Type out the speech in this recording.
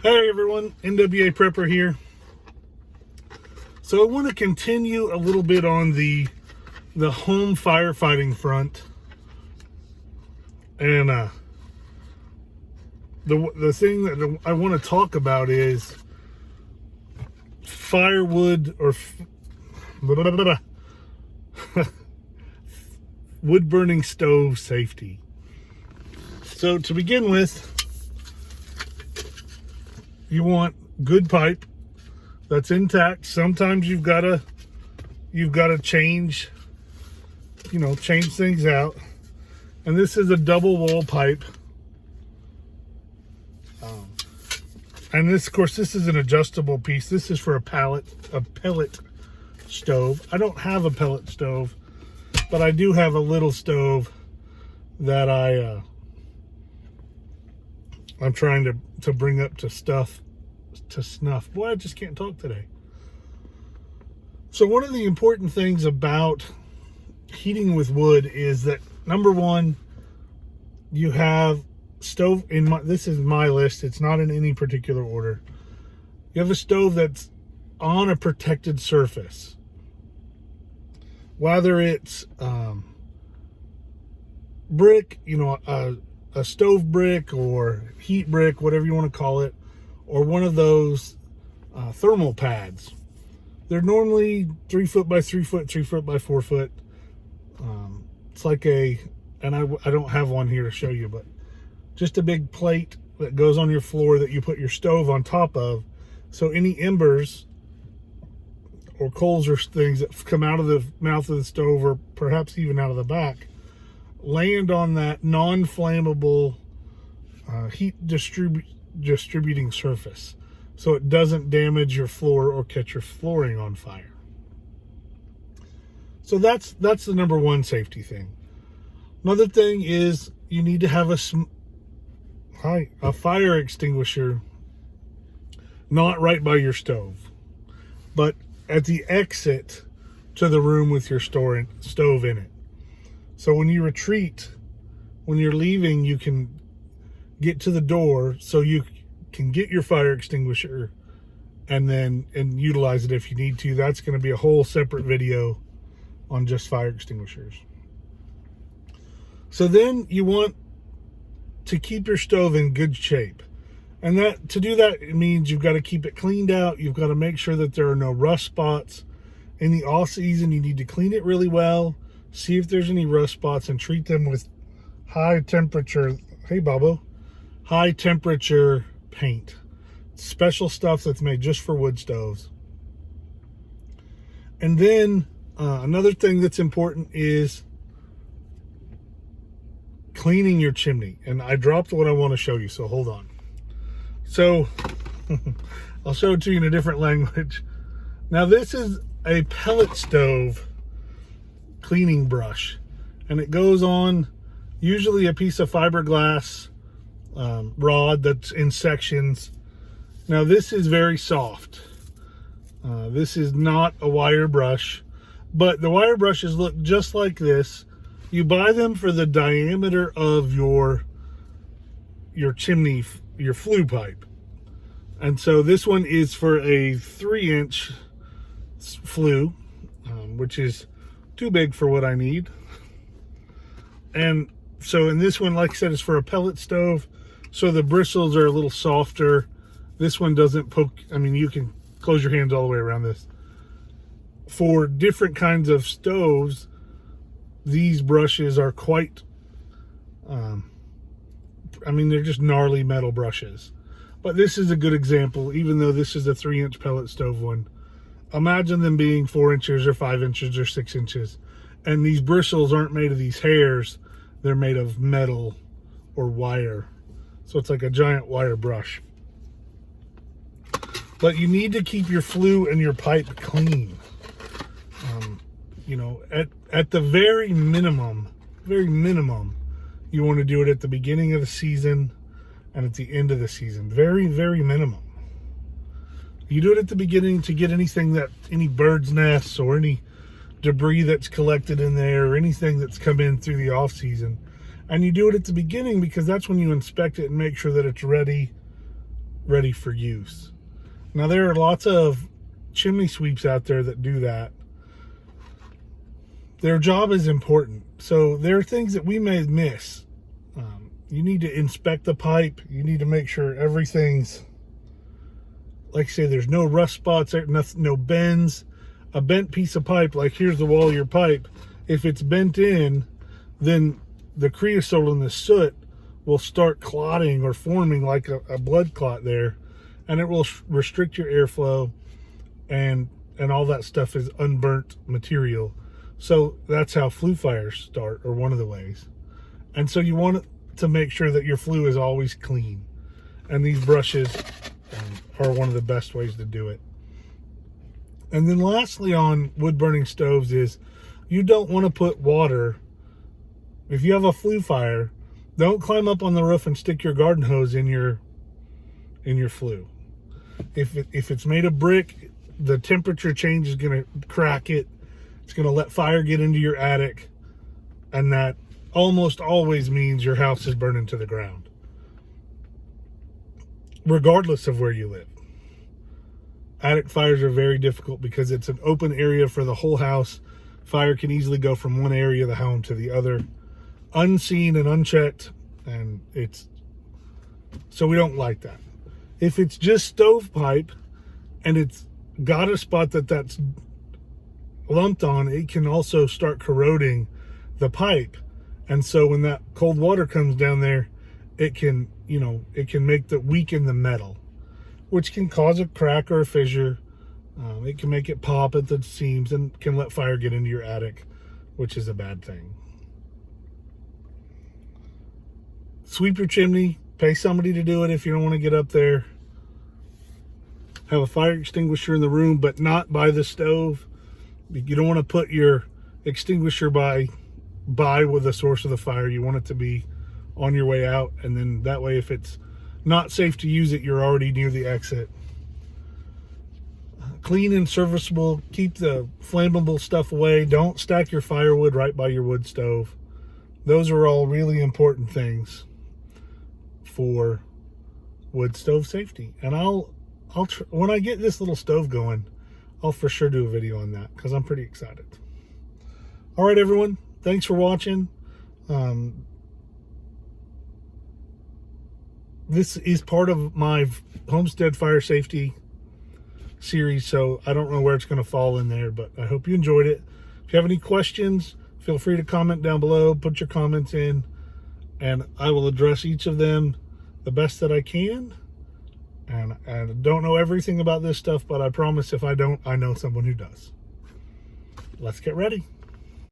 Hey everyone, NWA Prepper here. So I want to continue a little bit on the home firefighting front, and the thing that I want to talk about is firewood or wood burning stove safety. So to begin with, you want good pipe that's intact. Sometimes you've got to change things out. And this is a double wall pipe. And this, of course, this is an adjustable piece. This is for a pellet stove. I don't have a pellet stove, but I do have a little stove that I'm trying to bring up to snuff. Boy, I just can't talk today. So one of the important things about heating with wood is that, number one, you have stove this is my list. It's not in any particular order. You have a stove that's on a protected surface. Whether it's brick, a stove brick or heat brick, whatever you want to call it, or one of those thermal pads. They're normally 3 foot by 3 foot, 3 foot by 4 foot. It's like and I don't have one here to show you, but just a big plate that goes on your floor that you put your stove on top of. So any embers or coals or things that come out of the mouth of the stove, or perhaps even out of the back, land on that non-flammable heat distributing surface, so it doesn't damage your floor or catch your flooring on fire. So that's the number one safety thing. Another thing is you need to have a fire extinguisher, not right by your stove, but at the exit to the room with your stove in it. So when you retreat, when you're leaving, you can get to the door so you can get your fire extinguisher and utilize it if you need to. That's going to be a whole separate video on just fire extinguishers. So then you want to keep your stove in good shape. And to do that, it means you've got to keep it cleaned out. You've got to make sure that there are no rust spots. In the off season, you need to clean it really well, see if there's any rust spots, and treat them with high temperature paint. Special stuff that's made just for wood stoves. And then another thing that's important is cleaning your chimney. And I dropped what I want to show you, so hold on. So I'll show it to you in a different language. Now this is a pellet stove cleaning brush, and it goes on usually a piece of fiberglass rod that's in sections. Now this is very soft. This is not a wire brush, but the wire brushes look just like this. You buy them for the diameter of your chimney, your flue pipe. And so this one is for a 3-inch flue, which is too big for what I need. And so in this one, like I said, is for a pellet stove, so the bristles are a little softer. This one doesn't poke. I mean, you can close your hands all the way around this. For different kinds of stoves, these brushes are quite, they're just gnarly metal brushes. But this is a good example, even though this is a 3-inch pellet stove one. Imagine them being 4 inches or 5 inches or 6 inches. And these bristles aren't made of these hairs. They're made of metal or wire. So it's like a giant wire brush. But you need to keep your flue and your pipe clean. At the very minimum, you want to do it at the beginning of the season and at the end of the season. Very, very minimum. You do it at the beginning to get any bird's nests or any debris that's collected in there, or anything that's come in through the off season. And you do it at the beginning because that's when you inspect it and make sure that it's ready ready for use. Now, there are lots of chimney sweeps out there that do that. Their job is important. So there are things that we may miss. You need to inspect the pipe. You need to make sure everything's, like I say, there's no rust spots, no bends. A bent piece of pipe, like here's the wall of your pipe, if it's bent in, then the creosote and the soot will start clotting or forming like a blood clot there, and it will restrict your airflow, and all that stuff is unburnt material. So that's how flue fires start, or one of the ways. And so you want to make sure that your flue is always clean, and these brushes are one of the best ways to do it. And then lastly on wood burning stoves is you don't want to put water. If you have a flue fire, don't climb up on the roof and stick your garden hose in your flue. If it's made of brick, the temperature change is going to crack it. It's going to let fire get into your attic, and that almost always means your house is burning to the ground, regardless of where you live. Attic fires are very difficult because it's an open area for the whole house. Fire can easily go from one area of the home to the other, unseen and unchecked, and so we don't like that. If it's just stovepipe and it's got a spot that's lumped on, it can also start corroding the pipe. And so when that cold water comes down there, it can weaken the metal, which can cause a crack or a fissure. It can make it pop at the seams and can let fire get into your attic, which is a bad thing. Sweep your chimney. Pay somebody to do it if you don't want to get up there. Have a fire extinguisher in the room, but not by the stove. You don't want to put your extinguisher by with the source of the fire. You want it to be on your way out, and then that way if it's not safe to use it, you're already near the exit. Clean and serviceable. Keep the flammable stuff away. Don't stack your firewood right by your wood stove. Those are all really important things for wood stove safety. And when I get this little stove going, I'll for sure do a video on that because I'm pretty excited. All right, everyone. Thanks for watching. This is part of my homestead fire safety series, so I don't know where it's going to fall in there, but I hope you enjoyed it. If you have any questions, feel free to comment down below. Put your comments in, and I will address each of them the best that I can. And I don't know everything about this stuff, but I promise if I don't, I know someone who does. Let's get ready.